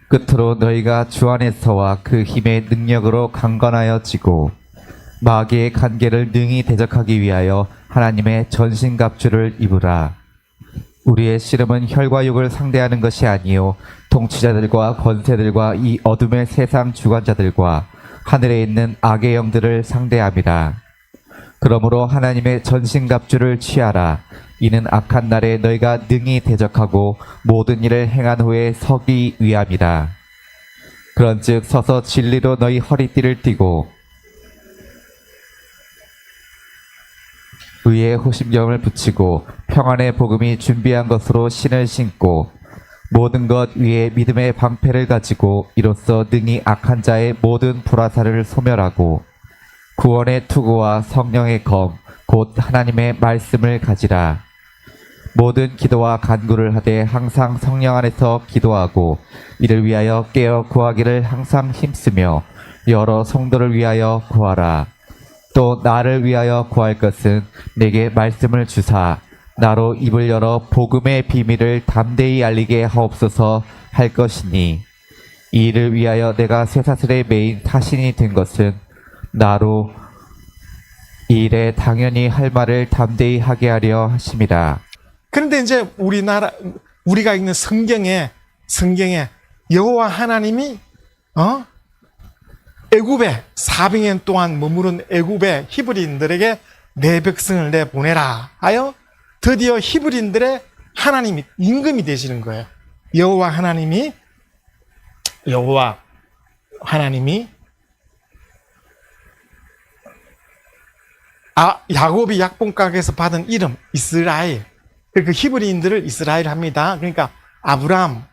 끝으로 너희가 주 안에서와 그 힘의 능력으로 강건하여지고 마귀의 간계를 능히 대적하기 위하여 하나님의 전신갑주를 입으라. 우리의 씨름은 혈과 육을 상대하는 것이 아니요 통치자들과 권세들과 이 어둠의 세상 주관자들과 하늘에 있는 악의 영들을 상대함이라. 그러므로 하나님의 전신갑주를 취하라. 이는 악한 날에 너희가 능히 대적하고 모든 일을 행한 후에 서기 위함이라. 그런즉 서서 진리로 너희 허리띠를 띠고 의의 호심경을 붙이고 평안의 복음이 준비한 것으로 신을 신고 모든 것 위에 믿음의 방패를 가지고 이로써 능히 악한 자의 모든 불화살을 소멸하고 구원의 투구와 성령의 검 곧 하나님의 말씀을 가지라. 모든 기도와 간구를 하되 항상 성령 안에서 기도하고 이를 위하여 깨어 구하기를 항상 힘쓰며 여러 성도를 위하여 구하라. 또 나를 위하여 구할 것은 내게 말씀을 주사 나로 입을 열어 복음의 비밀을 담대히 알리게 하옵소서 할 것이니 이 일을 위하여 내가 쇠사슬에 매인 사신이 된 것은 나로 이 일에 당연히 할 말을 담대히 하게 하려 하심이라. 그런데 이제 우리가 읽는 성경에 여호와 하나님이 애굽에 400년 동안 머무른 애굽의 히브리인들에게 내 백성을 내보내라 하여 드디어 히브리인들의 하나님이 임금이 되시는 거예요. 여호와 하나님이 야곱이 약본각에서 받은 이름 이스라엘, 그 히브리인들을 이스라엘 합니다. 그러니까 아브람,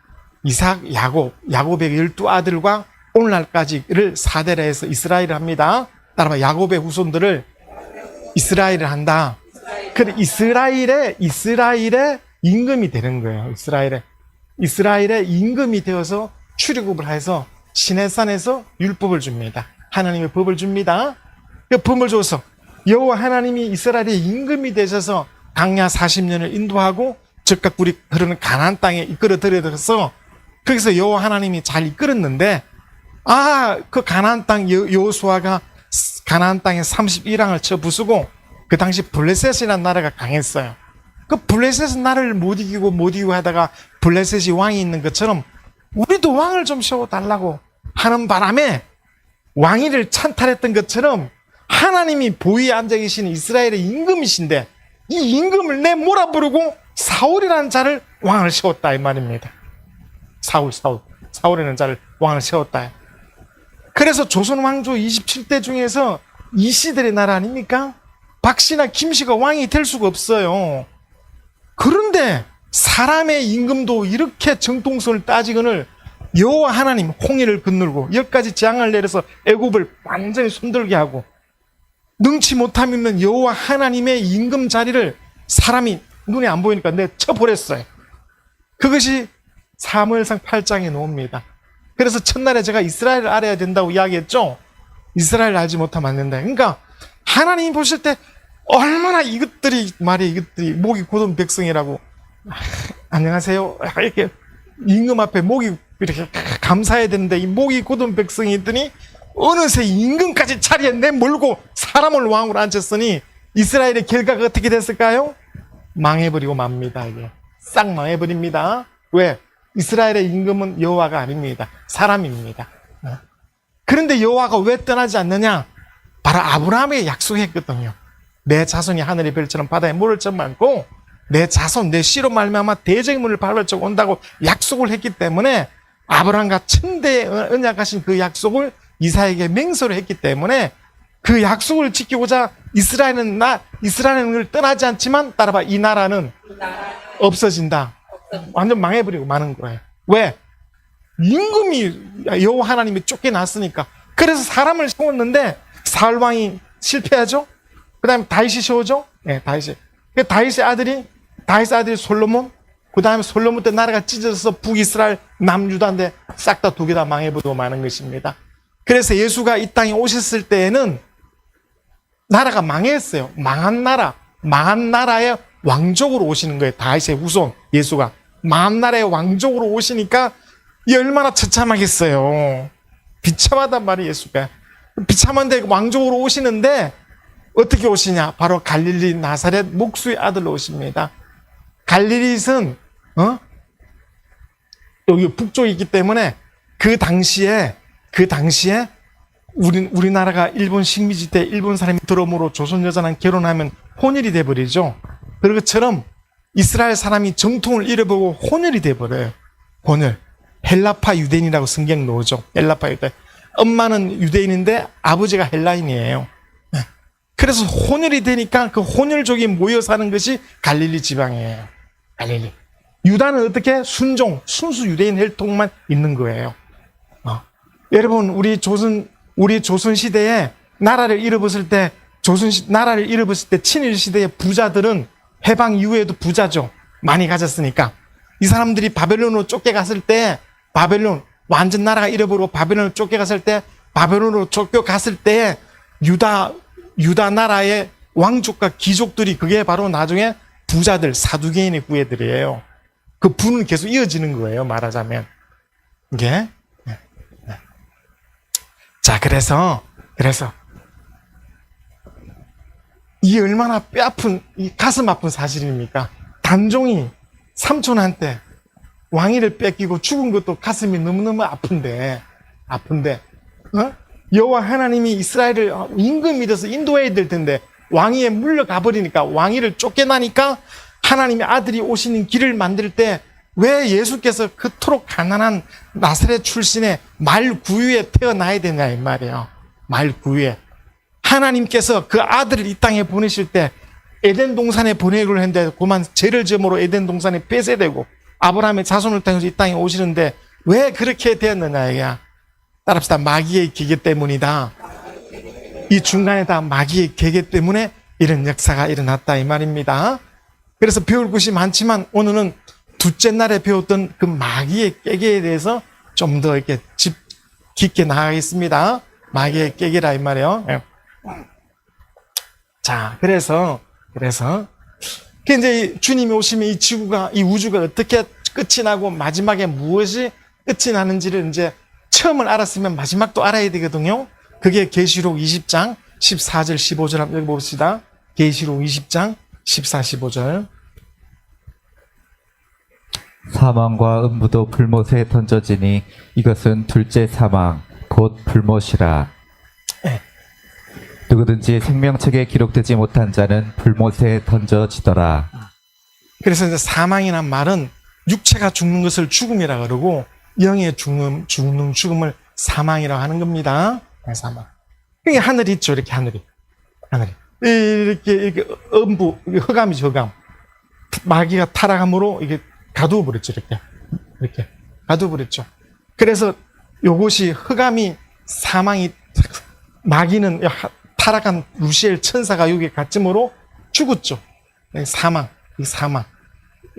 이삭, 야곱의 12아들과 오늘날까지를 4대라 해서 이스라엘을 합니다. 따라서 야곱의 후손들을 이스라엘을 한다. 그래 이스라엘의 임금이 되는 거예요. 이스라엘의 임금이 되어서 출애굽을 해서 시내산에서 율법을 줍니다. 하나님의 법을 줍니다. 그 법을 줘서 여호와 하나님이 이스라엘의 임금이 되셔서 광야 40년을 인도하고 적각 굴이 흐르는 가나안 땅에 이끌어 들여서 거기서 여호와 하나님이 잘 이끌었는데 그 가나안 땅 여호수아가 가나안 땅에 31왕을 쳐 부수고 그 당시 블레셋이라는 나라가 강했어요. 그 블레셋 나라를 못 이기고 하다가 블레셋이 왕이 있는 것처럼 우리도 왕을 좀 세워달라고 하는 바람에 왕위를 찬탈했던 것처럼 하나님이 보위에 앉아 계신 이스라엘의 임금이신데 이 임금을 내 몰아부르고 사울이라는 자를 왕을 세웠다 이 말입니다. 사울이라는 자를 왕을 세웠다. 그래서 조선 왕조 27대 중에서 이씨들의 나라 아닙니까? 박씨나 김씨가 왕이 될 수가 없어요. 그런데 사람의 임금도 이렇게 정통성을 따지거늘 여호와 하나님 홍해를 건널고 10가지 재앙을 내려서 애굽을 완전히 손들게 하고 능치 못하면 여호와 하나님의 임금 자리를 사람이 눈에 안 보이니까 쳐버렸어요. 그것이 사무엘상 8장에 나옵니다. 그래서 첫날에 제가 이스라엘을 알아야 된다고 이야기했죠. 이스라엘을 알지 못하면 안 된다. 그러니까 하나님이 보실 때 얼마나 이것들이 목이 곧은 백성이라고 안녕하세요 이렇게 임금 앞에 목이 이렇게 감사해야 되는데 이 목이 곧은 백성이 있더니 어느새 임금까지 자리에 내몰고 사람을 왕으로 앉혔으니 이스라엘의 결과가 어떻게 됐을까요? 망해버리고 맙니다. 이게 싹 망해버립니다. 왜? 이스라엘의 임금은 여호와가 아닙니다. 사람입니다. 그런데 여호와가 왜 떠나지 않느냐? 바로 아브라함에게 약속했거든요. 내 자손이 하늘의 별처럼 바다에 물을 젖만고 내 자손, 내 씨로 말미암아 대적문을 밟아쳐 온다고 약속을 했기 때문에 아브라함과 천대의 언약하신 그 약속을 이삭에게 맹세를 했기 때문에 그 약속을 지키고자 이스라엘은 떠나지 않지만 따라봐 이 나라는 없어진다. 완전 망해버리고 마는 거예요. 왜? 임금이 여호와 하나님이 쫓겨났으니까. 그래서 사람을 세웠는데 사울 왕이 실패하죠. 그 다음에 다윗이 세우죠. 네, 다윗의 아들이 솔로몬. 그 다음에 솔로몬 때 나라가 찢어져서 북이스라엘 남유다인데 싹 다 두 개 다 망해버리고 마는 것입니다. 그래서 예수가 이 땅에 오셨을 때에는 나라가 망했어요. 망한 나라의 왕족으로 오시는 거예요. 다윗의 후손 예수가 망한 나라의 왕족으로 오시니까 이 얼마나 처참하겠어요. 비참하단 말이에요, 예수가. 비참한데 왕족으로 오시는데 어떻게 오시냐? 바로 갈릴리 나사렛 목수의 아들로 오십니다. 갈릴리는 여기 북쪽에 있기 때문에 그 당시에 우리나라가 일본 식민지 때 일본 사람이 들어오므로 조선 여자랑 결혼하면 혼혈이 돼버리죠. 그런 것처럼 이스라엘 사람이 정통을 잃어보고 혼혈이 돼버려요. 혼혈. 헬라파 유대인이라고 성경 나오죠. 헬라파 유대인. 엄마는 유대인인데 아버지가 헬라인이에요. 그래서 혼혈이 되니까 그 혼혈족이 모여 사는 것이 갈릴리 지방이에요. 갈릴리. 유다는 어떻게? 순수 유대인 혈통만 있는 거예요. 여러분, 우리 조선 시대에 나라를 잃어버렸을 때, 친일 시대의 부자들은 해방 이후에도 부자죠. 많이 가졌으니까. 이 사람들이 바벨론으로 쫓겨갔을 때, 완전 나라가 잃어버리고 바벨론으로 쫓겨갔을 때, 유다 나라의 왕족과 귀족들이 그게 바로 나중에 부자들, 사두개인의 후예들이에요. 그 부는 계속 이어지는 거예요, 말하자면. 이게. 자, 그래서 이 얼마나 뼈아픈, 이 가슴 아픈 사실입니까? 단종이 삼촌한테 왕위를 뺏기고 죽은 것도 가슴이 너무너무 아픈데, 여호와 하나님이 이스라엘을 임금 믿어서 인도해야 될 텐데 왕위에 물려가 버리니까, 왕위를 쫓겨나니까 하나님의 아들이 오시는 길을 만들 때 왜 예수께서 그토록 가난한 나사렛 출신의 말구유에 태어나야 되냐 이 말이에요. 말구유에. 하나님께서 그 아들을 이 땅에 보내실 때 에덴 동산에 보내기로 했는데 그만 죄를 지음으로 에덴 동산에 폐쇄되고 아브라함의 자손을 통해서 이 땅에 오시는데 왜 그렇게 되었느냐 이거야. 따라합시다. 마귀의 기계 때문이다. 이 중간에 다 마귀의 계계 때문에 이런 역사가 일어났다 이 말입니다. 그래서 배울 것이 많지만 오늘은 둘째 날에 배웠던 그 마귀의 깨개에 대해서 좀 더 이렇게 깊게 나가겠습니다. 마귀의 깨개라 이 말이에요. 자, 그래서 이제 주님이 오시면 이 지구가, 이 우주가 어떻게 끝이 나고 마지막에 무엇이 끝이 나는지를 이제 처음을 알았으면 마지막도 알아야 되거든요. 그게 계시록 20장 14절 15절 한번 읽어봅시다. 계시록 20장 14, 15절. 사망과 음부도 불못에 던져지니 이것은 둘째 사망 곧 불못이라. 네. 누구든지 생명책에 기록되지 못한 자는 불못에 던져지더라. 그래서 이제 사망이란 말은 육체가 죽는 것을 죽음이라 그러고 영의 죽음을 사망이라고 하는 겁니다. 사망. 여기 하늘이 있죠. 이렇게 하늘이. 이렇게 음부, 흑암이죠, 흑암. 마귀가 타락함으로 이게 가두어 버렸죠, 이렇게. 가두어 버렸죠. 그래서 요것이 흑암이 사망이, 마귀는 타락한 루시엘 천사가 여기에 갇힘으로 죽었죠. 사망. 이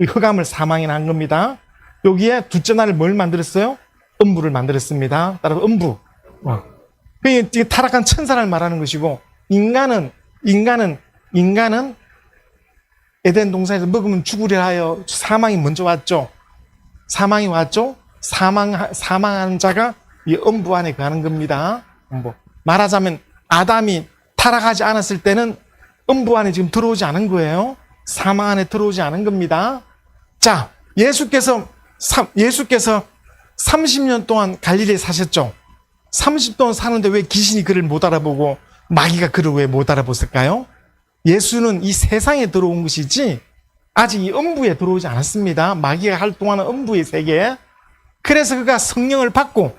흑암을 사망이라 한 겁니다. 여기에 둘째 날을 뭘 만들었어요? 음부를 만들었습니다. 따라서 음부. 그게 타락한 천사를 말하는 것이고, 인간은 에덴 동산에서 먹으면 죽으려 하여 사망이 먼저 왔죠. 사망하는 자가 이 음부 안에 가는 겁니다. 음부. 말하자면 아담이 타락하지 않았을 때는 음부 안에 지금 들어오지 않은 거예요. 사망 안에 들어오지 않은 겁니다. 자, 예수께서 30년 동안 갈릴리에 사셨죠. 30년 사는데 왜 귀신이 그를 못 알아보고 마귀가 그를 왜 못 알아봤을까요? 예수는 이 세상에 들어온 것이지 아직 이 음부에 들어오지 않았습니다. 마귀가 활동하는 음부의 세계에. 그래서 그가 성령을 받고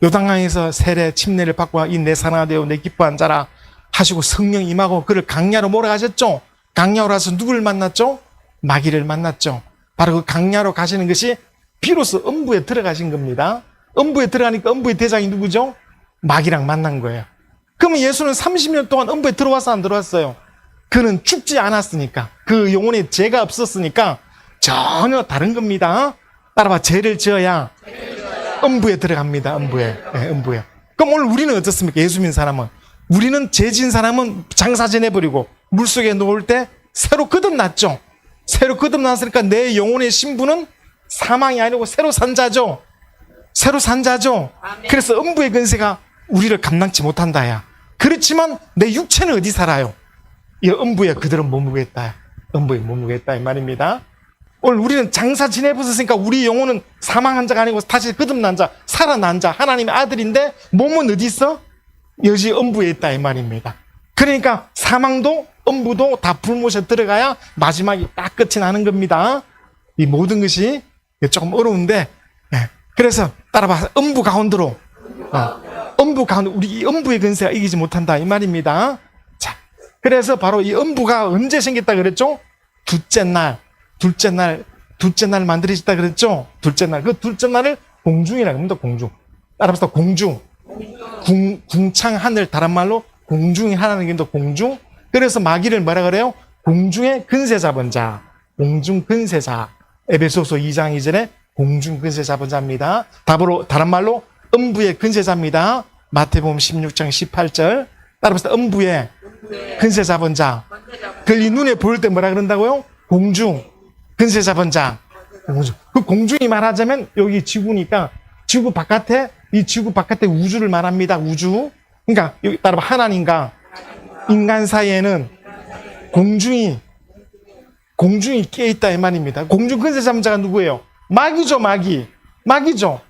요단강에서 세례 침례를 받고 이 내 사랑하나 되어 내 기뻐한 자라 하시고 성령 임하고 그를 강야로 몰아가셨죠. 강야로 가서 누구를 만났죠? 마귀를 만났죠. 바로 그 강야로 가시는 것이 비로소 음부에 들어가신 겁니다. 음부에 들어가니까 음부의 대장이 누구죠? 마귀랑 만난 거예요. 그러면 예수는 30년 동안 음부에 들어와서 안 들어왔어요? 그는 죽지 않았으니까, 그 영혼에 죄가 없었으니까 전혀 다른 겁니다. 따라봐, 죄를 지어야 음부에 들어갑니다. 음부에. 그럼 오늘 우리는 어떻습니까? 예수 믿는 사람은. 우리는 죄 지은 사람은 장사 지내버리고 물속에 놓을 때 새로 거듭났죠. 새로 거듭났으니까 내 영혼의 신분은 사망이 아니고 새로 산 자죠. 새로 산 자죠. 그래서 음부의 근세가 우리를 감당치 못한다야. 그렇지만 내 육체는 어디 살아요? 이 음부에 그대로 머무겠다. 음부에 머무겠다 이 말입니다. 오늘 우리는 장사 지내보셨으니까 우리 영혼은 사망한 자가 아니고 다시 거듭난 자, 살아난 자, 하나님의 아들인데 몸은 어디 있어? 여지 음부에 있다 이 말입니다. 그러니까 사망도 음부도 다 불못에 들어가야 마지막이 딱 끝이 나는 겁니다. 이 모든 것이 조금 어려운데, 그래서 따라봐. 음부 가운데로, 음부 가운데 우리 이 음부의 근세가 이기지 못한다 이 말입니다. 자, 그래서 바로 이 음부가 언제 생겼다 그랬죠? 둘째 날 만들어졌다 그랬죠? 둘째 날. 그 둘째 날을 공중이라고 합니다. 공중. 따라서 공중. 궁창 하늘, 다른 말로 공중이 하나는 게 공중. 그래서 마귀를 뭐라 그래요? 공중의 근세 잡은 자. 공중 근세자. 에베소서 2장 2절에 공중 근세 잡은 자입니다. 다른 말로 음부의 근세자입니다. 마태복음 16장 18절. 따라서 음부의 근세 잡은 자. 그 이 눈에 보일 때 뭐라 그런다고요? 공중 근세 잡은 자. 공중. 그 공중이 말하자면 여기 지구니까 지구 바깥에 우주를 말합니다. 우주. 그러니까 여기 따라봐. 하나님과 인간 사이에는 공중이 깨어있다 이 말입니다. 공중 근세 잡은 자가 누구예요? 마귀죠. 마귀죠.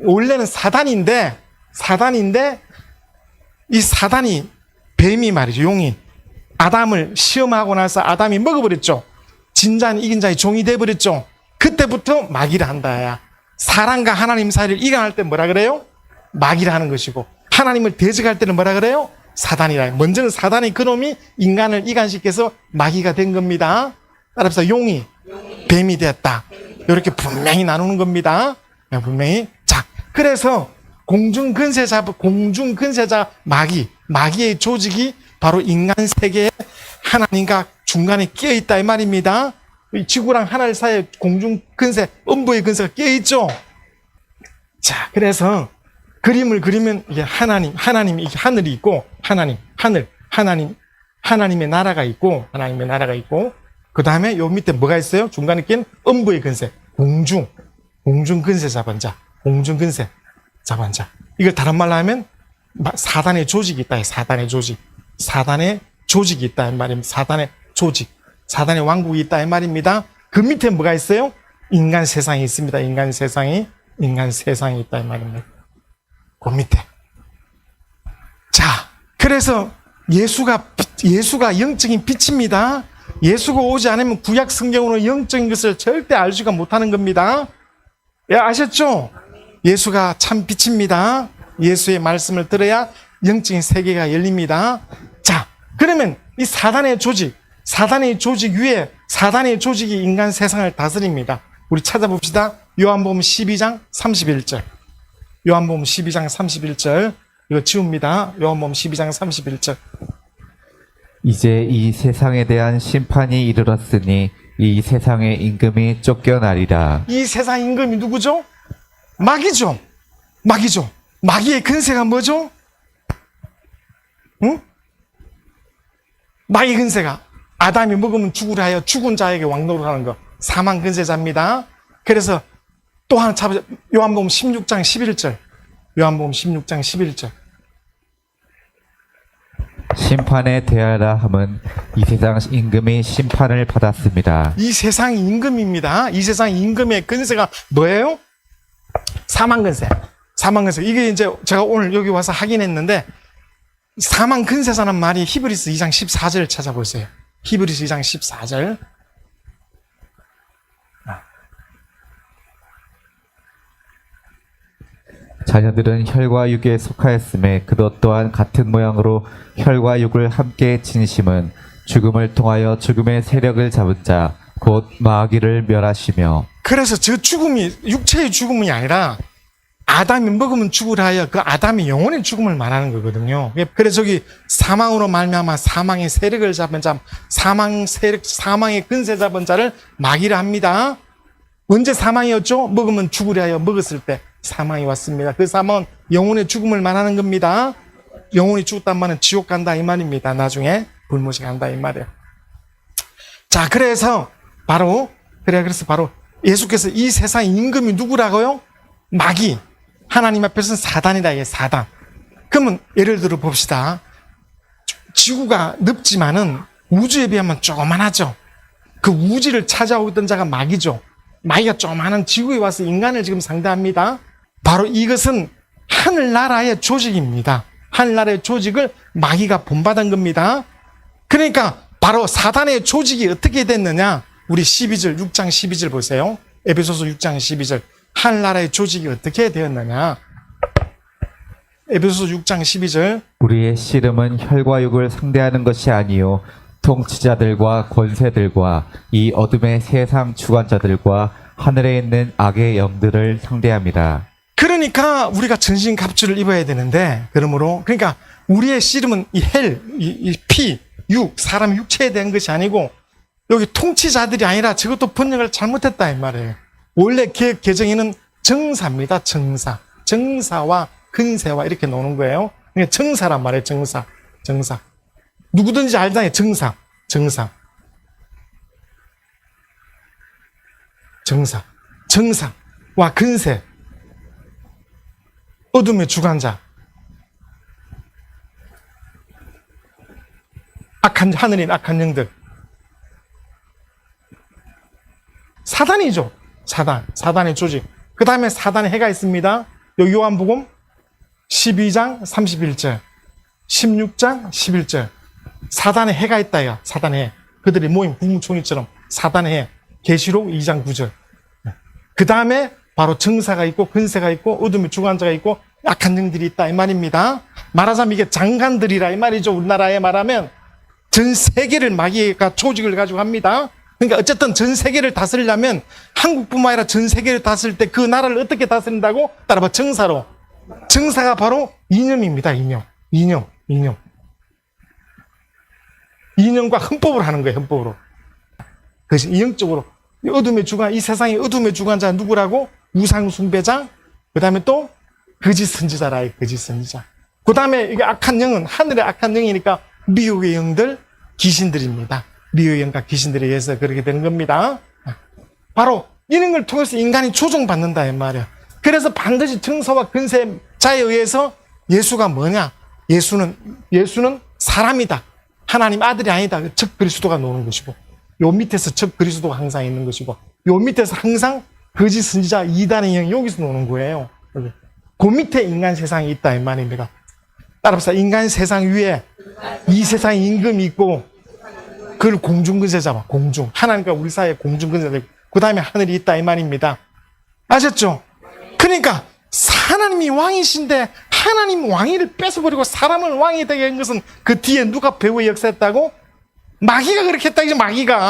원래는 사단인데 이 사단이 뱀이 말이죠. 용이 아담을 시험하고 나서 아담이 먹어버렸죠. 진자는 이긴 자의 종이 돼버렸죠. 그때부터 마귀를 한다야. 사람과 하나님 사이를 이간할 때 뭐라 그래요? 마귀를 하는 것이고, 하나님을 대적할 때는 뭐라 그래요? 사단이라. 먼저는 사단의 그놈이 인간을 이간시켜서 마귀가 된 겁니다. 따라서 용이 뱀이 되었다. 이렇게 분명히 나누는 겁니다. 분명히. 자, 그래서 공중 근세자 마귀의 조직이 바로 인간 세계에 하나님과 중간에 끼어 있다 이 말입니다. 지구랑 하늘 사이에 공중 근세, 음부의 근세가 끼어 있죠. 자, 그래서 그림을 그리면 이게 하나님 이게 하늘이 있고 하나님의 나라가 있고 그 다음에 요 밑에 뭐가 있어요? 중간에 낀 음부의 근세, 공중 근세 잡은 자, 이걸 다른 말로 하면 사단의 조직이 있다. 사단의 조직이 있다 이 말입니다. 사단의 왕국이 있다 이 말입니다. 그 밑에 뭐가 있어요? 인간 세상이 있습니다. 인간 세상이 있다 이 말입니다. 그 밑에. 자, 그래서 예수가 영적인 빛입니다. 예수가 오지 않으면 구약 성경으로 영적인 것을 절대 알 수가 못하는 겁니다. 예, 아셨죠? 예수가 참 빛입니다. 예수의 말씀을 들어야 영적인 세계가 열립니다. 자, 그러면 이 사단의 조직 위에 사단의 조직이 인간 세상을 다스립니다. 우리 찾아봅시다. 요한복음 12장 31절. 요한복음 12장 31절. 이거 지웁니다. 요한복음 12장 31절. 이제 이 세상에 대한 심판이 이르렀으니 이 세상의 임금이 쫓겨나리라. 이 세상 임금이 누구죠? 마귀죠. 마귀의 근세가 뭐죠? 응? 마귀 근세가 아담이 먹으면 죽으라 하여 죽은 자에게 왕노를 하는 거. 사망 근세자입니다. 그래서 또 하나 찾아보자. 요한복음 16장 11절. 요한복음 16장 11절. 심판에 대하라 함은 이 세상 임금이 심판을 받았습니다. 이 세상 임금입니다. 이 세상 임금의 근세가 뭐예요? 사망 근세. 이게 이제 제가 오늘 여기 와서 확인했는데, 사망 근세사는 말이 히브리서 2장 14절 찾아보세요. 히브리서 2장 14절. 자녀들은 혈과 육에 속하였음에 그것 또한 같은 모양으로 혈과 육을 함께 지니심은 죽음을 통하여 죽음의 세력을 잡은 자 곧 마귀를 멸하시며. 그래서 저 죽음이 육체의 죽음이 아니라 아담이 먹으면 죽으라 하여 그 아담이 영혼의 죽음을 말하는 거거든요. 그래서 저기 사망으로 말미암아 사망의 세력을 잡은 자, 사망의 근세 잡은 자를 마귀라 합니다. 언제 사망이었죠? 먹으면 죽으라 하여 먹었을 때 사망이 왔습니다. 그 사망은 영혼의 죽음을 말하는 겁니다. 영혼이 죽었단 말은 지옥 간다 이 말입니다. 나중에 불못이 간다 이 말이에요. 자, 그래서 바로 예수께서 이 세상 임금이 누구라고요? 마귀, 하나님 앞에서는 사단이다. 이게 사단. 그러면 예를 들어 봅시다. 지구가 넓지만은 우주에 비하면 조그만하죠. 그 우주를 찾아오던 자가 마귀죠. 마귀가 조그마한 지구에 와서 인간을 지금 상대합니다. 바로 이것은 하늘나라의 조직입니다. 하늘나라의 조직을 마귀가 본받은 겁니다. 그러니까 바로 사단의 조직이 어떻게 됐느냐? 우리 12절, 6장 12절 보세요. 에베소서 6장 12절. 하늘나라의 조직이 어떻게 되었느냐? 에베소서 6장 12절. 우리의 씨름은 혈과 육을 상대하는 것이 아니요 통치자들과 권세들과 이 어둠의 세상 주관자들과 하늘에 있는 악의 영들을 상대합니다. 그러니까 우리가 전신갑주를 입어야 되는데, 그러니까 우리의 씨름은 이 헬, 이 피, 육, 사람 육체에 대한 것이 아니고 여기 통치자들이 아니라 저것도 번역을 잘못했다 이 말이에요. 원래 개혁 개정에는 정사입니다. 정사. 정사와 근세와 이렇게 노는 거예요. 그러니까 정사란 말이에요. 정사. 정사. 누구든지 알잖아요. 정사. 정사. 정사. 정사와 근세. 어둠의 주관자. 악한, 하늘인 악한 영들. 사단이죠. 사단. 사단의 조직. 그 다음에 사단의 해가 있습니다. 요 요한복음 12장 31절. 16장 11절. 사단의 해가 있다, 야. 사단의 해. 그들이 모임 국무총리처럼 사단의 해. 계시록 2장 9절. 그 다음에 바로 정사가 있고 근세가 있고 어둠의 주관자가 있고 악한 영들이 있다 이 말입니다. 말하자면 이게 장관들이라 이 말이죠. 우리나라에 말하면 전 세계를 마귀가 조직을 가지고 합니다. 그러니까 어쨌든 전 세계를 다스리려면 한국뿐만 아니라 전 세계를 다스릴 때 그 나라를 어떻게 다스린다고? 따라봐. 정사로. 정사가 바로 이념입니다. 이념과 헌법을 하는 거예요. 헌법으로. 그것이 이념적으로. 어둠의 주관, 이 세상의 어둠의 주관자 누구라고? 우상 숭배자. 그 다음에 또 거짓 선지자라. 거짓 선지자. 그 다음에 이게 악한 영은 하늘의 악한 영이니까 미혹의 영들, 귀신들입니다. 미혹의 영과 귀신들에 의해서 그렇게 되는 겁니다. 바로 이런 걸 통해서 인간이 조종받는다 이 말이야. 그래서 반드시 정서와 근세자에 의해서 예수가 뭐냐? 예수는 사람이다. 하나님 아들이 아니다. 적 그리스도가 노는 것이고, 요 밑에서 적 그리스도가 항상 있는 것이고, 요 밑에서 항상 거짓 선지자 이단의 영이 여기서 노는 거예요. 그 밑에 인간 세상이 있다 이 말입니다. 따라서 인간 세상 위에 이 세상에 임금이 있고, 그걸 공중근세자, 공중. 하나님과 우리 사이에 공중근세자. 그 다음에 하늘이 있다 이 말입니다. 아셨죠? 그러니까 하나님이 왕이신데 하나님 왕위를 뺏어버리고 사람을 왕이 되게 한 것은 그 뒤에 누가 배후에 역사했다고? 마귀가 그렇게 했다. 이제 마귀가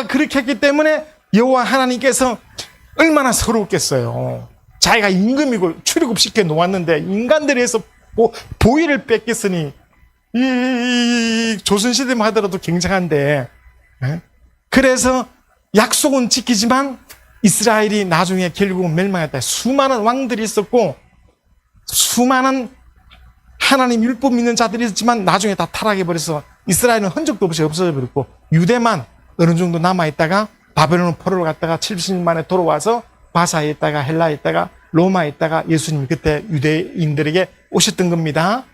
그렇게 했기 때문에 여호와 하나님께서 얼마나 서러웠겠어요. 자기가 임금이고 출애굽 시켜 놓았는데 인간들에 의해서 보위를 뺏겼으니 이 조선시대만 하더라도 굉장한데, 그래서 약속은 지키지만 이스라엘이 나중에 결국은 멸망했다. 수많은 왕들이 있었고 수많은 하나님 율법 믿는 자들이 있었지만 나중에 다 타락해버려서 이스라엘은 흔적도 없이 없어져 버렸고, 유대만 어느 정도 남아있다가 바벨론 포로로 갔다가 70년 만에 돌아와서 바사에 있다가 헬라에 있다가 로마에 있다가 예수님이 그때 유대인들에게 오셨던 겁니다.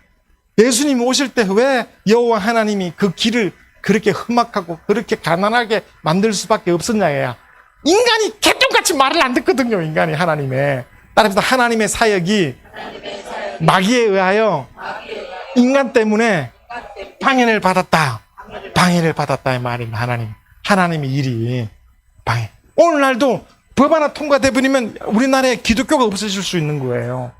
예수님이 오실 때 왜 여호와 하나님이 그 길을 그렇게 험악하고 그렇게 가난하게 만들 수밖에 없었냐야. 인간이 개똥같이 말을 안 듣거든요. 인간이 하나님의. 따라서 하나님의 사역이 마귀에 의하여 인간 때문에 방해를 받았다 이 말입니다. 하나님의 일이 방해. 오늘날도 법 하나 통과돼 버리면 우리나라에 기독교가 없어질 수 있는 거예요.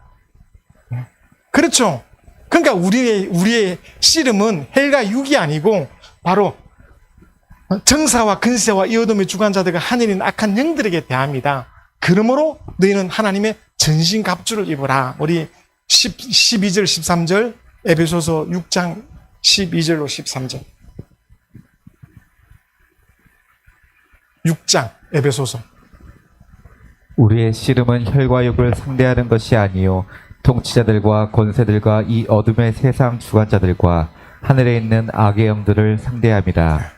그렇죠? 그러니까 우리의 씨름은 헬과 육이 아니고 바로 정사와 근세와 이 어둠의 주관자들과 하늘인 악한 영들에게 대합니다. 그러므로 너희는 하나님의 전신갑주를 입어라. 우리 12절 13절 에베소서 6장 12절로 13절 6장 에베소서. 우리의 씨름은 혈과 육을 상대하는 것이 아니요 통치자들과 권세들과 이 어둠의 세상 주관자들과 하늘에 있는 악의 영들을 상대합니다.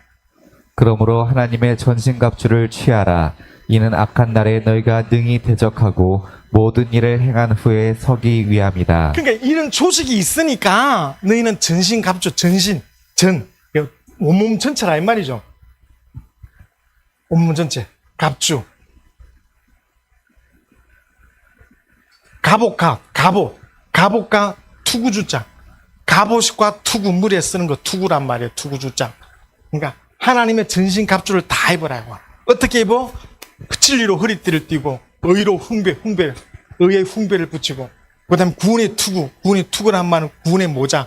그러므로 하나님의 전신갑주를 취하라. 이는 악한 날에 너희가 능히 대적하고 모든 일을 행한 후에 서기 위함이다. 그러니까 이런 조직이 있으니까 너희는 전신갑주, 온몸 전체라 이 말이죠. 온몸 전체, 갑주. 갑옷과 투구주장. 갑옷과 투구, 물에 쓰는 거 투구란 말이에요. 투구주장. 그러니까 하나님의 전신 갑주를 다 입으라고. 어떻게 입어? 진리로 허리띠를 띠고 의로 의의 훈배를 붙이고, 그 다음에 구원의 투구란 말은 구원의 모자.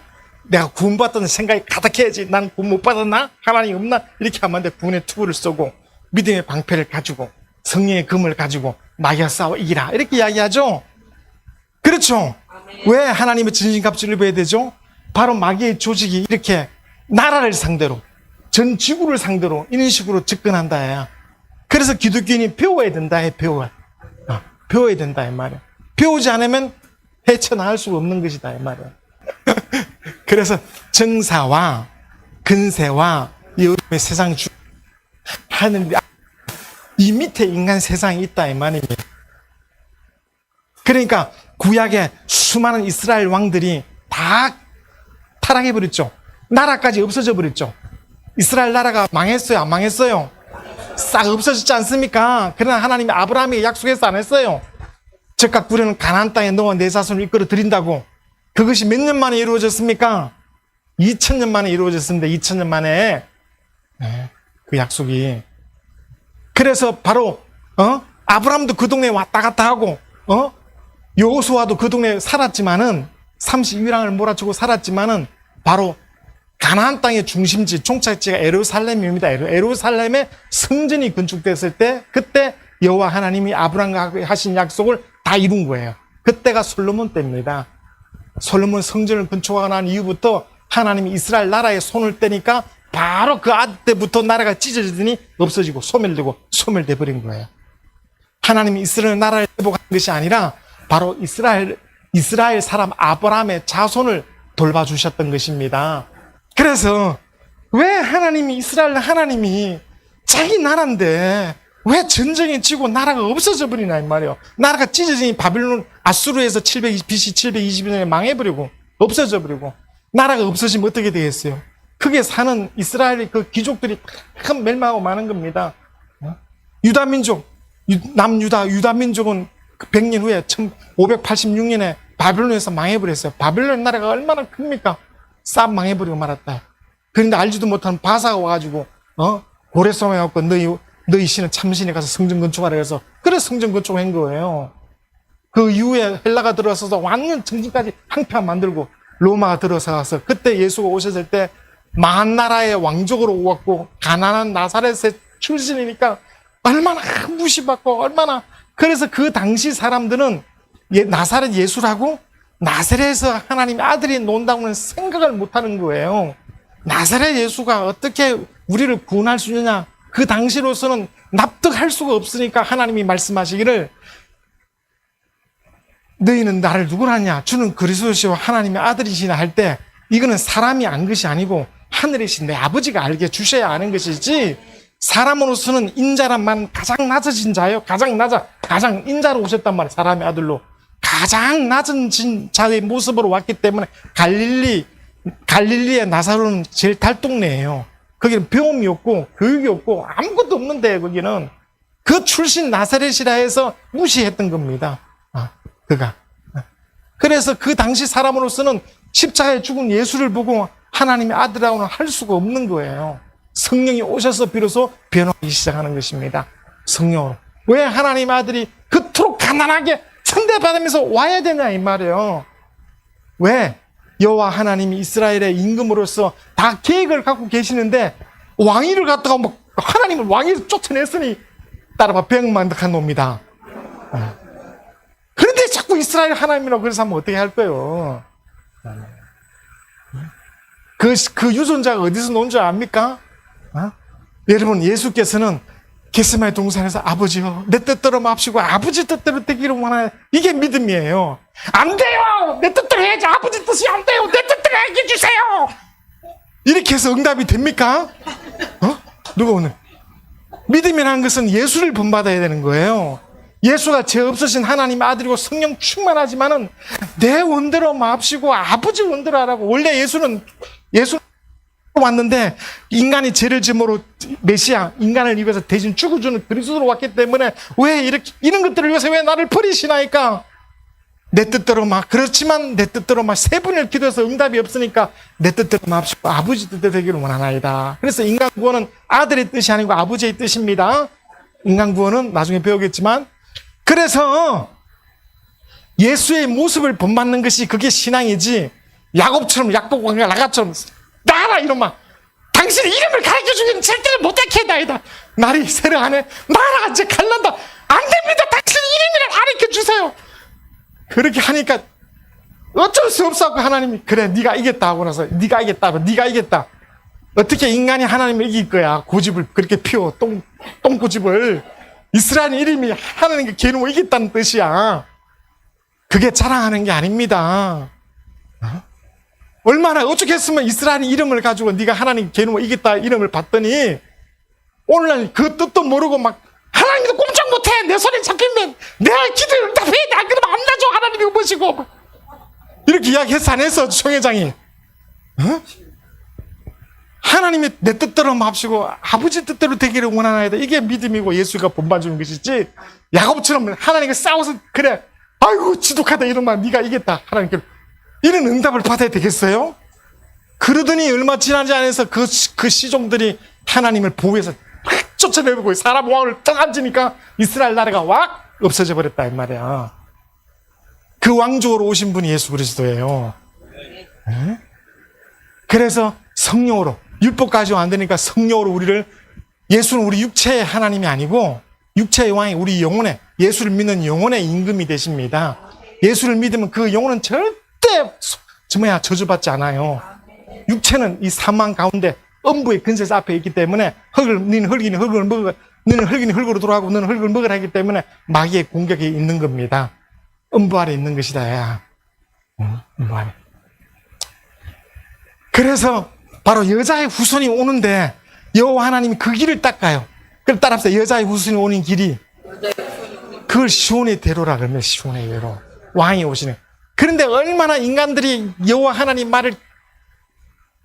내가 구원받았다는 생각이 가득해야지. 난 구원 못 받았나? 하나님 없나? 이렇게 하면 안 돼. 구원의 투구를 쓰고 믿음의 방패를 가지고 성령의 금을 가지고 마귀와 싸워 이기라, 이렇게 이야기하죠. 그렇죠. 왜 하나님의 전신갑주를 입어야 되죠? 바로 마귀의 조직이 이렇게 나라를 상대로, 전 지구를 상대로 이런 식으로 접근한다. 그래서 기독교인이 배워야 된다. 배워야 된다 이 말이야. 배우지 않으면 헤쳐나갈 수가 없는 것이다 이 말이야. 그래서 정사와 근세와 이 어둠의 세상 주 하는 이 밑에 인간 세상이 있다 이 말입니다. 그러니까 구약의 수많은 이스라엘 왕들이 다 타락해 버렸죠. 나라까지 없어져 버렸죠. 이스라엘 나라가 망했어요, 안 망했어요? 싹 없어졌지 않습니까? 그러나 하나님이 아브라함에게 약속해서 안 했어요. 적각 부려는 가나안 땅에 너와 내 자손을 이끌어 드린다고. 그것이 몇 년 만에 이루어졌습니까? 2000년 만에 이루어졌습니다. 2000년 만에. 그 약속이. 그래서 바로 아브라함도 그 동네에 왔다 갔다 하고 여호수아도 그 동네에 살았지만은 32랑을 몰아치고 살았지만은 바로 가나안 땅의 중심지, 종착지가 예루살렘입니다. 예루살렘에 성전이 건축됐을 때, 그때 여호와 하나님이 아브라함과 하신 약속을 다 이룬 거예요. 그때가 솔로몬 때입니다. 솔로몬 성전을 건축하고 난 이후부터 하나님이 이스라엘 나라에 손을 떼니까 바로 그 아들 때부터 나라가 찢어지더니 없어지고 소멸돼 버린 거예요. 하나님이 이스라엘 나라를 회복한 것이 아니라 바로 이스라엘 사람 아브라함의 자손을 돌봐주셨던 것입니다. 그래서 왜 이스라엘 하나님이 자기 나라인데 왜 전쟁에 지고 나라가 없어져 버리나 이 말이에요. 나라가 찢어지니 바빌론 아수르에서 BC 720년에 망해버리고 없어져 버리고, 나라가 없어지면 어떻게 되겠어요? 크게 사는 이스라엘의 그 귀족들이 큰 멸망하고 마는 겁니다. 유다민족, 유다민족은 100년 후에 1586년에 바빌론에서 망해버렸어요. 바빌론 나라가 얼마나 큽니까? 싹 망해버리고 말았다. 그런데 알지도 못하는 바사가 와가지고 고래싸움 해갖고 너희 신은 참신에 가서 성전 건축하라 해서, 그래서 성전 건축한 거예요. 그 이후에 헬라가 들어서서 완전 정신까지 항폐한 만들고 로마가 들어서서, 그때 예수가 오셨을 때 만나라의 왕족으로 오았고 가난한 나사렛의 출신이니까 얼마나 무시받고 얼마나. 그래서 그 당시 사람들은 나사렛 예수라고 나사렛에서 하나님의 아들이 논다고는 생각을 못하는 거예요. 나사렛 예수가 어떻게 우리를 구원할 수 있느냐, 그 당시로서는 납득할 수가 없으니까 하나님이 말씀하시기를 너희는 나를 누구라냐, 주는 그리스도시와 하나님의 아들이시나 할 때, 이거는 사람이 안 것이 아니고 하늘이신 내 아버지가 알게 주셔야 아는 것이지, 사람으로서는 인자란 말은 가장 낮아진 자예요. 가장 인자로 오셨단 말이에요. 사람의 아들로 가장 낮은 자의 모습으로 왔기 때문에 갈릴리의 나사로는 제일 달동네예요. 거기는 배움이 없고 교육이 없고 아무것도 없는데, 거기는 그 출신 나사렛이라 해서 무시했던 겁니다. 그가. 그래서 그 당시 사람으로서는 십자가에 죽은 예수를 보고 하나님의 아들이라고는 할 수가 없는 거예요. 성령이 오셔서 비로소 변화하기 시작하는 것입니다. 성령으로. 왜 하나님의 아들이 그토록 가난하게 천대받으면서 와야 되냐 이 말이에요. 왜? 여호와 하나님이 이스라엘의 임금으로서 다 계획을 갖고 계시는데 왕위를 갖다가 막 하나님을 왕위에서 쫓아냈으니 따라봐 병만득한 놈이다. 그런데 자꾸 이스라엘 하나님이라고 그래서 하면 어떻게 할 거예요? 그 유전자가 어디서 나온 줄 압니까? 여러분, 예수께서는 겟세마네 동산에서 아버지요, 내 뜻대로 마옵시고 아버지 뜻대로 되기를 원하는, 이게 믿음이에요. 안 돼요! 내 뜻대로 해야지. 아버지 뜻이 안 돼요. 내 뜻대로 해주세요. 이렇게 해서 응답이 됩니까? 누가 오늘? 믿음이라는 것은 예수를 본받아야 되는 거예요. 예수가 죄 없으신 하나님 아들이고 성령 충만하지만은 내 원대로 마옵시고 아버지 원대로 하라고. 원래 예수 왔는데 인간이 죄를 지음으로 메시아 인간을 위해서 대신 죽어주는 그리스도로 왔기 때문에 왜 이렇게 이런 것들을 위해서 왜 나를 버리시나이까? 내 뜻대로 막 그렇지만 내 뜻대로 막 세 번을 기도해서 응답이 없으니까 내 뜻대로 마옵시고 아버지 뜻대로 되기를 원하나이다. 그래서 인간 구원은 아들의 뜻이 아니고 아버지의 뜻입니다. 인간 구원은 나중에 배우겠지만, 그래서 예수의 모습을 본받는 것이 그게 신앙이지, 야곱처럼 약복왕과 라갑처럼 나라 이러면 당신의 이름을 가르쳐주기는 절대로 못하게 나이다. 날이 세례 안에 나라 이제 갈란다. 안 됩니다. 당신의 이름을 가르쳐주세요. 그렇게 하니까 어쩔 수 없었고 하나님이 그래 네가 이겼다 하고 나서 네가 이겼다. 어떻게 인간이 하나님을 이길 거야. 고집을 그렇게 피워 똥고집을. 이스라엘 이름이 하나님께 개놓고 이겼다는 뜻이야. 그게 자랑하는 게 아닙니다. 얼마나 어떻게 했으면 이스라엘 이름을 가지고 네가 하나님 개놓고 이겼다 이름을 받더니 오늘날 그 뜻도 모르고 막 하나님도 꼼짝 못해. 내 손에 잡히면 내가 기도에 응답해. 나 그러면 안 나죠. 하나님이 보시고 이렇게 이야기해서 안 했어 총회장이. 하나님이 내 뜻대로 마옵시고 아버지 뜻대로 되기를 원하나이다. 이게 믿음이고 예수가 본받는 것이지, 야곱처럼 하나님과 싸워서 그래 아이고 지독하다 이러면 네가 이겼다 하나님께 이런 응답을 받아야 되겠어요? 그러더니 얼마 지나지 않아서 그 시종들이 하나님을 보호해서 막 쫓아내고 사람 왕을 딱 앉으니까 이스라엘 나라가 확 없어져 버렸다 이 말이야. 그 왕족으로 오신 분이 예수 그리스도예요. 네? 그래서 성령으로, 율법까지 안 되니까 성령으로 우리를, 예수는 우리 육체의 하나님이 아니고 육체의 왕이 우리 영혼의, 예수를 믿는 영혼의 임금이 되십니다. 예수를 믿으면 그 영혼은 절대 저주받지 않아요. 육체는 이 사망 가운데 음부의 근세자 앞에 있기 때문에 너는 흙이니 흙으로 돌아가고 너는 흙을 먹으라 하기 때문에 마귀의 공격이 있는 겁니다. 음부 아래 있는 것이다. 야. 음부 아래. 그래서 바로 여자의 후손이 오는데 여호와 하나님이 그 길을 닦아요. 그걸 따라합시다. 여자의 후손이 오는 길이, 그걸 시온의 대로라 그러면 시온의 대로. 왕이 오시네. 그런데 얼마나 인간들이 여호와 하나님 말을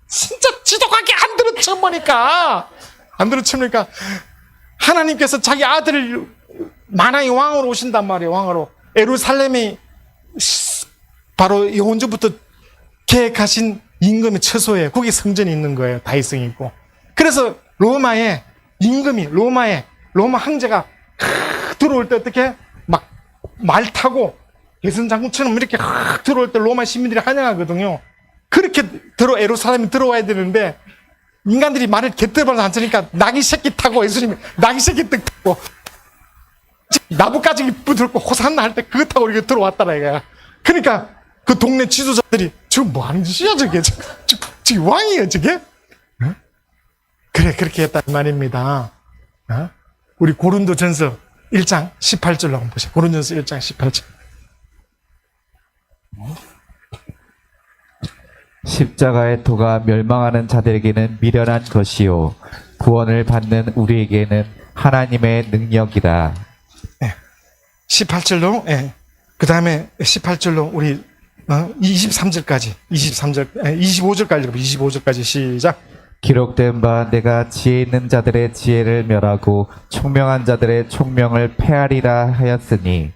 진짜 지독하게 안 들어쳐보니까 하나님께서 자기 아들을 만왕의 왕으로 오신단 말이에요. 왕으로. 예루살렘이 바로 영원전부터 계획하신 임금의 처소에 거기 성전이 있는 거예요. 다윗성이 있고. 그래서 로마의 임금이, 로마 황제가 들어올 때 어떻게 막 말 타고 개선장군처럼 이렇게 들어올 때 로마 시민들이 환영하거든요. 그렇게 예루살렘에 들어와야 되는데 인간들이 말을 개떡으로 안 쓰니까 나귀 새끼 타고, 예수님이 나귀 새끼 떡 타고 나뭇가지 붙들고 호산나 할 때 그거 타고 이렇게 들어왔다라 이거야. 그러니까 그 동네 지도자들이 저 뭐 하는 짓이야 저게? 저게 왕이에요 저게? 어? 그래 그렇게 했단 말입니다. 어? 우리 고린도전서 1장 18절로 한번 보세요. 고린도전서 1장 18절. 십자가의 토가 멸망하는 자들에게는 미련한 것이요 구원을 받는 우리에게는 하나님의 능력이다. 네. 18절로, 예. 그 다음에 18절로 우리 23절까지 25절까지 시작. 기록된 바 내가 지혜 있는 자들의 지혜를 멸하고 총명한 자들의 총명을 패하리라 하였으니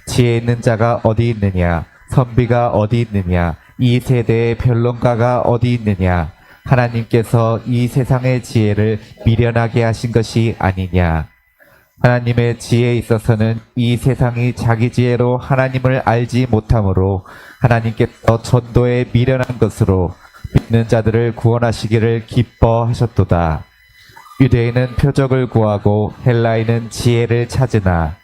지혜 있는 자가 어디 있느냐, 선비가 어디 있느냐, 이 세대의 변론가가 어디 있느냐. 하나님께서 이 세상의 지혜를 미련하게 하신 것이 아니냐. 하나님의 지혜에 있어서는 이 세상이 자기 지혜로 하나님을 알지 못하므로 하나님께서 전도에 미련한 것으로 믿는 자들을 구원하시기를 기뻐하셨도다. 유대인은 표적을 구하고 헬라인은 지혜를 찾으나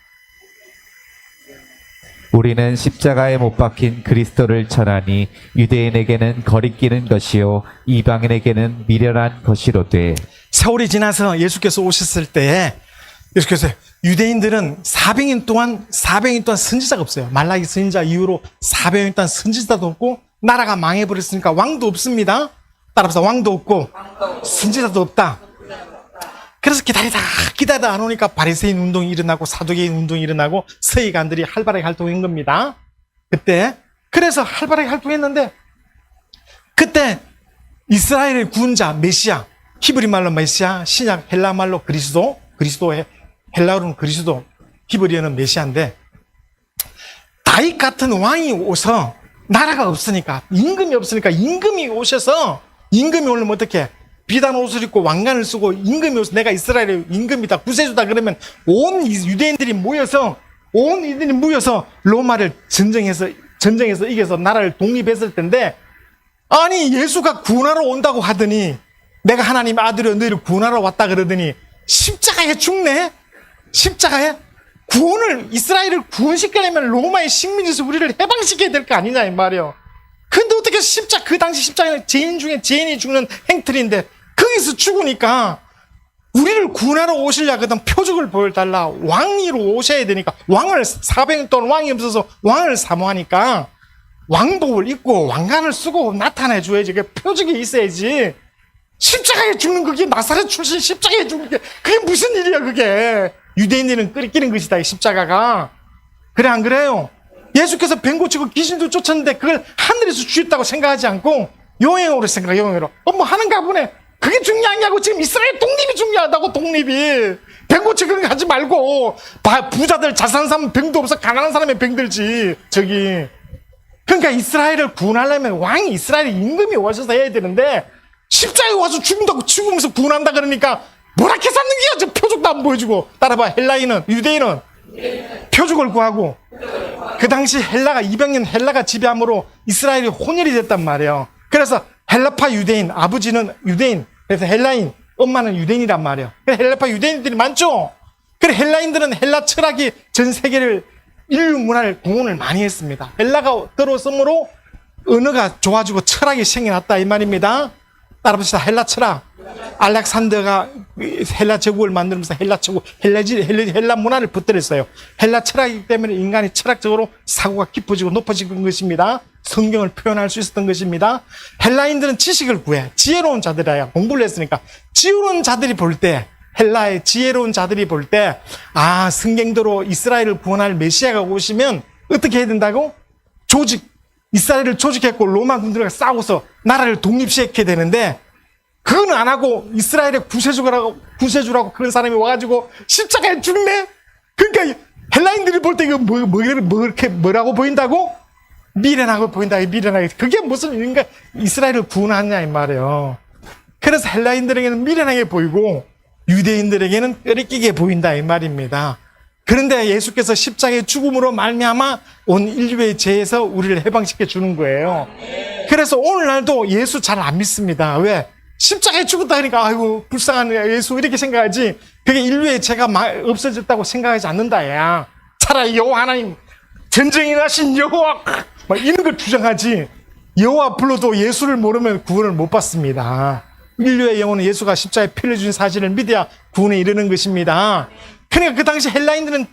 우리는 십자가에 못 박힌 그리스도를 전하니 유대인에게는 거리끼는 것이요 이방인에게는 미련한 것이로되. 세월이 지나서 예수께서 오셨을 때 예수께서 유대인들은 400년 동안 선지자가 없어요. 말라기 선지자 이후로 400년 동안 선지자도 없고 나라가 망해버렸으니까 왕도 없습니다. 따라서 왕도 없고 선지자도 없다. 그래서 기다리다 안 오니까 바리새인 운동이 일어나고 사두개인 운동이 일어나고 서기관들이 활발하게 활동한 겁니다. 그때 그래서 활발하게 활동했는데 그때 이스라엘의 구원자 메시아, 히브리 말로 메시아, 신약 헬라 말로 그리스도, 헬라어로는 그리스도, 히브리어는 메시아인데 다윗 같은 왕이 오서 나라가 없으니까 임금이 없으니까 임금이 오셔서 임금이 오려면 어떻게 비단 옷을 입고 왕관을 쓰고 임금이 오서 내가 이스라엘의 임금이다 구세주다 그러면 온 유대인들이 모여서 로마를 전쟁해서 이겨서 나라를 독립했을 텐데 아니 예수가 구원하러 온다고 하더니 내가 하나님의 아들이여 너희를 구원하러 왔다 그러더니 십자가에 죽네. 십자가에 이스라엘을 구원시키려면 로마의 식민지에서 우리를 해방시켜야 될 거 아니냐 이 말이요. 근데 어떻게 그 당시 십자가는 죄인 중에 죄인이 죽는 행틀인데 거기서 죽으니까 우리를 구원하러 오시려 하거든 표적을 보여달라. 왕위로 오셔야 되니까 왕을 400년 동안 왕이 없어서 왕을 사모하니까 왕복을 입고 왕관을 쓰고 나타내 줘야지. 표적이 있어야지. 십자가에 죽는 그게 나사렛 출신 십자가에 죽는 게 그게 무슨 일이야 그게. 유대인들은 끓이는 것이다 이 십자가가. 그래 안 그래요? 예수께서 뱀 고치고 귀신도 쫓았는데 그걸 하늘에서 주셨다고 생각하지 않고 영행으로 생각해. 영행으로 뭐 하는가 보네. 그게 중요하냐고. 지금 이스라엘 독립이 중요하다고. 독립이 뱀 고치 그런 거 하지 말고 부자들 잘 사는 사람은 병도 없어. 가난한 사람의 병들지 저기. 그러니까 이스라엘을 구원하려면 왕이 이스라엘의 임금이 오셔서 해야 되는데 십자가에 와서 죽으면서 구원한다 그러니까 뭐라게 쌓는 게야. 저 표적도 안 보여주고. 따라봐. 유대인은 표적을 구하고 그 당시 200년 헬라가 지배함으로 이스라엘이 혼혈이 됐단 말이에요. 그래서 헬라파 유대인, 아버지는 유대인, 그래서 헬라인, 엄마는 유대인이란 말이에요. 그래서 헬라파 유대인들이 많죠. 그래 헬라인들은 헬라 철학이 전 세계를 인류 문화를 공헌을 많이 했습니다. 헬라가 들어서므로 언어가 좋아지고 철학이 생겨났다 이 말입니다. 따라봅시다. 헬라 철학. 알렉산더가 헬라 제국을 만들면서 헬라 문화를 붙들었어요. 헬라 철학이기 때문에 인간이 철학적으로 사고가 깊어지고 높아진 것입니다. 성경을 표현할 수 있었던 것입니다. 헬라인들은 지식을 구해. 지혜로운 자들이야. 공부를 했으니까. 지혜로운 자들이 볼 때, 헬라의 지혜로운 자들이 볼 때, 성경대로 이스라엘을 구원할 메시아가 오시면 어떻게 해야 된다고? 이스라엘을 조직했고 로마 군들과 싸워서 나라를 독립시켜야 되는데 그건 안 하고 이스라엘의 구세주라고 그런 사람이 와가지고 십자가에 죽네? 그러니까 헬라인들이 볼 때 이거 뭐라고 보인다고? 미련하고 보인다. 미련하게. 그게 무슨 일인가? 이스라엘을 구원하냐 이 말이에요. 그래서 헬라인들에게는 미련하게 보이고 유대인들에게는 뼈리끼게 보인다 이 말입니다. 그런데 예수께서 십자가의 죽음으로 말미암아 온 인류의 죄에서 우리를 해방시켜 주는 거예요. 그래서 오늘날도 예수 잘 안 믿습니다. 왜? 십자가에 죽었다 하니까 아이고 불쌍한 예수 이렇게 생각하지 그게 인류의 죄가 없어졌다고 생각하지 않는다 야. 차라리 여호와 하나님 전쟁이 일어나신 여호와 이런 걸 주장하지 여호와 불러도 예수를 모르면 구원을 못 받습니다. 인류의 영혼은 예수가 십자가에 피를 주신 사실을 믿어야 구원에 이르는 것입니다. 그러니까 그 당시 헬라인들은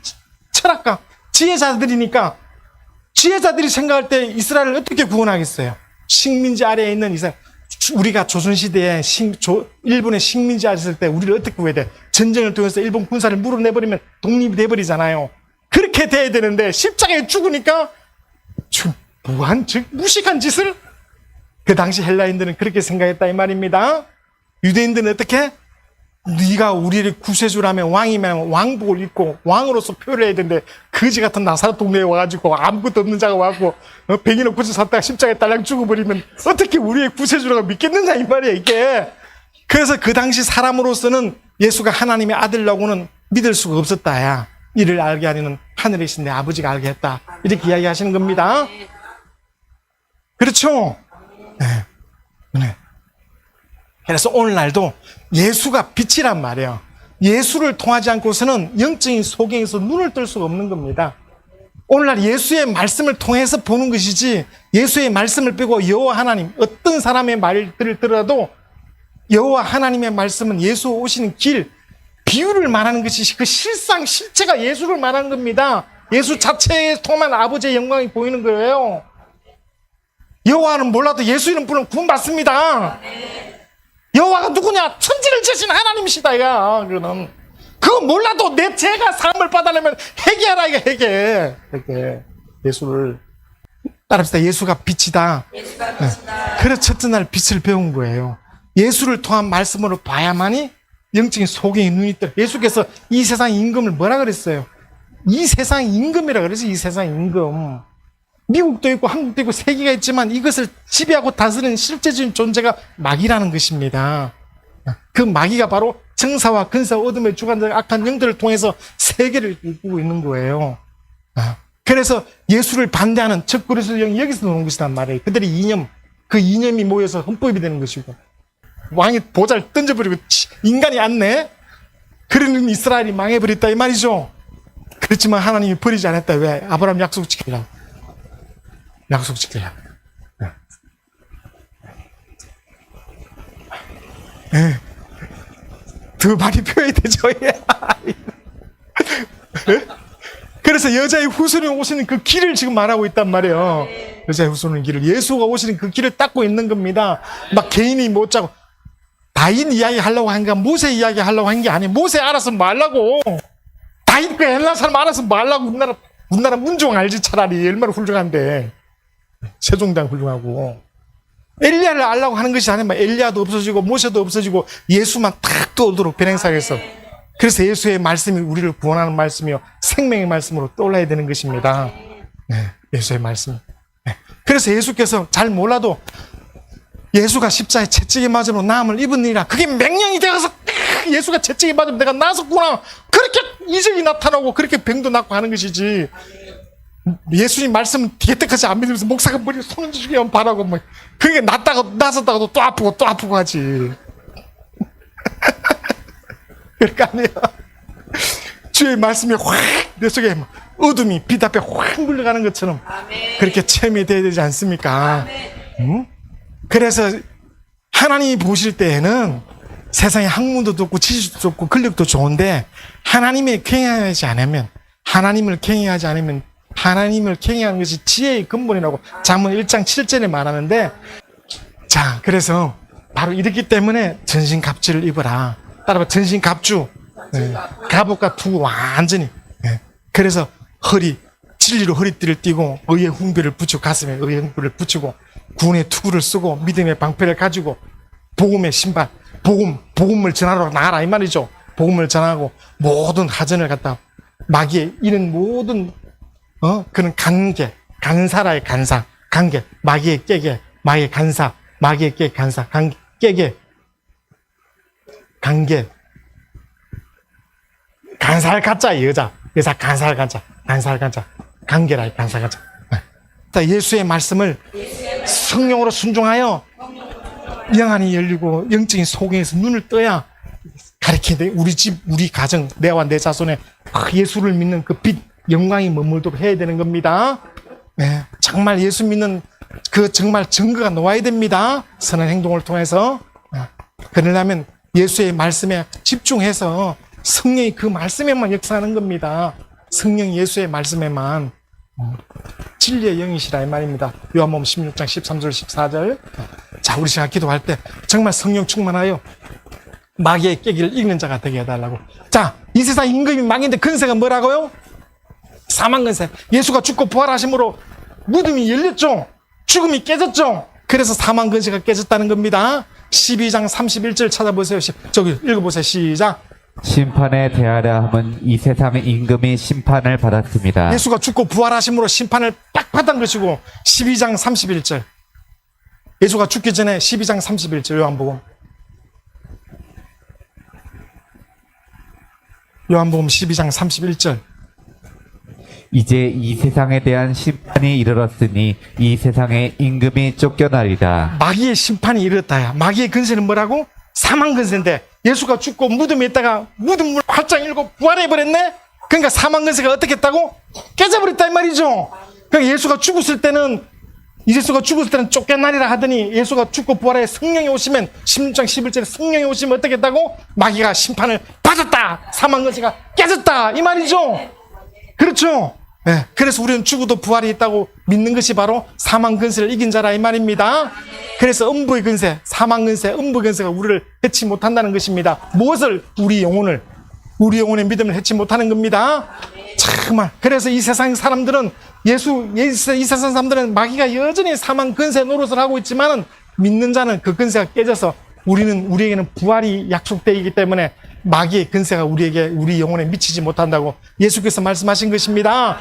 철학가, 지혜자들이니까 지혜자들이 생각할 때 이스라엘을 어떻게 구원하겠어요? 식민지 아래에 있는 이스라엘. 우리가 조선시대에 일본의 식민지 아래 있을 때 우리를 어떻게 구해야 돼? 전쟁을 통해서 일본 군사를 물어내버리면 독립이 돼버리잖아요. 그렇게 돼야 되는데 십자가에 죽으니까 무식한 짓을 그 당시 헬라인들은 그렇게 생각했다 이 말입니다. 유대인들은 어떻게? 네가 우리를 구세주라면 왕이면 왕복을 입고 왕으로서 표를 해야 되는데 거지 같은 나사렛 동네에 와가지고 아무것도 없는 자가 와갖고 백인을 구슬 샀다가 십자가에 딸랑 죽어버리면 어떻게 우리의 구세주라고 믿겠느냐 이 말이야 이게. 그래서 그 당시 사람으로서는 예수가 하나님의 아들라고는 믿을 수가 없었다야. 이를 알게 하려는 하늘에 계신 내 아버지가 알게 했다 이렇게 이야기하시는 겁니다. 그렇죠? 네. 그래서 오늘날도 예수가 빛이란 말이에요. 예수를 통하지 않고서는 영적인 소경에서 눈을 뜰 수가 없는 겁니다. 오늘날 예수의 말씀을 통해서 보는 것이지 예수의 말씀을 빼고 여호와 하나님 어떤 사람의 말들을 들어도 여호와 하나님의 말씀은 예수 오시는 길 비유를 말하는 것이 그 실체가 예수를 말하는 겁니다. 예수 자체에 통한 아버지의 영광이 보이는 거예요. 여호와는 몰라도 예수 이름 부르면 구원받습니다. 여호와가 누구냐? 천지를 지으신 하나님이시다. 야, 그거는 그거 몰라도 내 죄가 사함을 받으려면 회개하라. 이거 회개. 예수를 따라합시다. 예수가 빛이다. 그래서 첫째 날 빛을 배운 거예요. 예수를 통한 말씀으로 봐야만이 영적인 소경의 눈이 떠. 예수께서 이 세상 임금을 뭐라 그랬어요? 이 세상 임금이라 그래서 이 세상 임금. 미국도 있고 한국도 있고 세계가 있지만 이것을 지배하고 다스리는 실제적인 존재가 마귀라는 것입니다. 그 마귀가 바로 정사와 근사 어둠의 주관자 악한 영들을 통해서 세계를 이끌고 있는 거예요. 그래서 예수를 반대하는 적그리스도 영이 여기서 노는 것이란 말이에요. 그들의 이념, 그 이념이 모여서 헌법이 되는 것이고 왕이 보좌를 던져버리고 인간이 안네. 그러는 이스라엘이 망해버렸다 이 말이죠. 그렇지만 하나님이 버리지 않았다. 왜? 아브라함 약속 지키려고. 약속 지키려고. 더 많이 표현이 되죠. 그래서 여자의 후손이 오시는 그 길을 지금 말하고 있단 말이에요. 여자의 후손의 길을. 예수가 오시는 그 길을 닦고 있는 겁니다. 막 개인이 못 자고. 다윗 이야기 하려고 한 게 모세 이야기 하려고 한 게 아니에요. 모세 알아서 말라고. 다윗 그 옛날 사람 알아서 말라고. 우리나라 문종 알지 차라리. 얼마나 훌륭한데. 세종당 훌륭하고. 엘리야를 알라고 하는 것이 아니면 엘리야도 없어지고 모세도 없어지고 예수만 탁 떠오도록 변행사에서. 그래서 예수의 말씀이 우리를 구원하는 말씀이요 생명의 말씀으로 떠올라야 되는 것입니다. 예수의 말씀. 그래서 예수께서 잘 몰라도 예수가 십자가에 채찍에 맞으면 나음을 입었느니라. 그게 맹령이 되어서 예수가 채찍에 맞으면 내가 나섰구나. 그렇게 이적이 나타나고 그렇게 병도 낫고 하는 것이지. 예수님 말씀은 뒤에때까지 안 믿으면서 목사가 머리 손을 주기만 바라고 뭐 그게 낫다가 나섰다가도 또 아프고 하지. 그럴 거 아니에요. 주의 말씀이 확 내 속에 어둠이 빛 앞에 확 물려가는 것처럼 그렇게 체험이 돼야 되지 않습니까? 그래서 하나님이 보실 때에는 세상에 학문도 없고 지식도 없고 근력도 좋은데 하나님을 경외하지 않으면 하나님을 경외하는 것이 지혜의 근본이라고 잠언 1장 7절에 말하는데, 자, 그래서 바로 이렇기 때문에 전신갑주를 입어라. 따라봐, 전신갑주. 갑옷과 투구 완전히. 그래서 진리로 허리띠를 띠고 의의 훈배를 붙이고 가슴에 의의 훈배를 붙이고 군의 투구를 쓰고 믿음의 방패를 가지고 복음의 신발, 복음을 전하러 나가라 이 말이죠. 복음을 전하고 모든 하전을 갖다 마귀의 이런 모든 그런 간사라의 관계, 마귀의 깨게, 마귀의 간사, 마귀의 깨 간사, 깨게, 관계, 간살 가짜 여자 간살 가짜, 관계라 간살 가짜. 예수의 말씀을 성령으로 순종하여 영안이 열리고 영적인 소경에서 눈을 떠야 가르치는데 우리 집, 우리 가정, 내와 내 자손에 예수를 믿는 그 빛, 영광이 머물도록 해야 되는 겁니다. 정말 예수 믿는 그 정말 증거가 놓아야 됩니다. 선한 행동을 통해서. 그러려면 예수의 말씀에 집중해서 성령이 그 말씀에만 역사하는 겁니다. 성령이 예수의 말씀에만. 진리의 영이시라 이 말입니다. 요한복음 16장 13절 14절. 자, 우리 시간 기도할 때 정말 성령 충만하여 마귀의 깨기를 이기는 자가 되게 해달라고. 자, 이 세상 임금이 망인데 근세가 뭐라고요? 사망 근세. 예수가 죽고 부활하심으로 무덤이 열렸죠. 죽음이 깨졌죠. 그래서 사망 근세가 깨졌다는 겁니다. 12장 31절 찾아보세요. 저기 읽어보세요. 시작. 심판에 대하려 함은 이 세상의 임금이 심판을 받았습니다. 예수가 죽고 부활하심으로 심판을 딱 받은 것이고 12장 31절. 예수가 죽기 전에 12장 31절 요한복음 12장 31절. 이제 이 세상에 대한 심판이 이르렀으니 이 세상의 임금이 쫓겨나리라. 마귀의 심판이 이르렀다야. 마귀의 근세는 뭐라고? 사망 근세인데 예수가 죽고 무덤에 있다가 무덤을 활짝 열고 부활해버렸네? 그러니까 사망 근세가 어떻게 했다고? 깨져버렸다 이 말이죠. 그러니까 예수가 죽었을 때는 쫓겨나리라 하더니 예수가 죽고 부활해 성령이 오시면 16장 11절에 성령이 오시면 어떻게 했다고? 마귀가 심판을 받았다. 사망 근세가 깨졌다 이 말이죠. 그렇죠. 예, 그래서 우리는 죽어도 부활이 있다고 믿는 것이 바로 사망 근세를 이긴 자라 이 말입니다. 그래서 음부의 근세, 사망 근세, 음부 근세가 우리를 해치 못한다는 것입니다. 무엇을? 우리 영혼을, 우리 영혼의 믿음을 해치 못하는 겁니다. 정말. 그래서 이 세상 사람들은 이 세상 사람들은 마귀가 여전히 사망 근세 노릇을 하고 있지만은 믿는 자는 그 근세가 깨져서 우리에게는 부활이 약속되어 있기 때문에 마귀의 근세가 우리 영혼에 미치지 못한다고 예수께서 말씀하신 것입니다.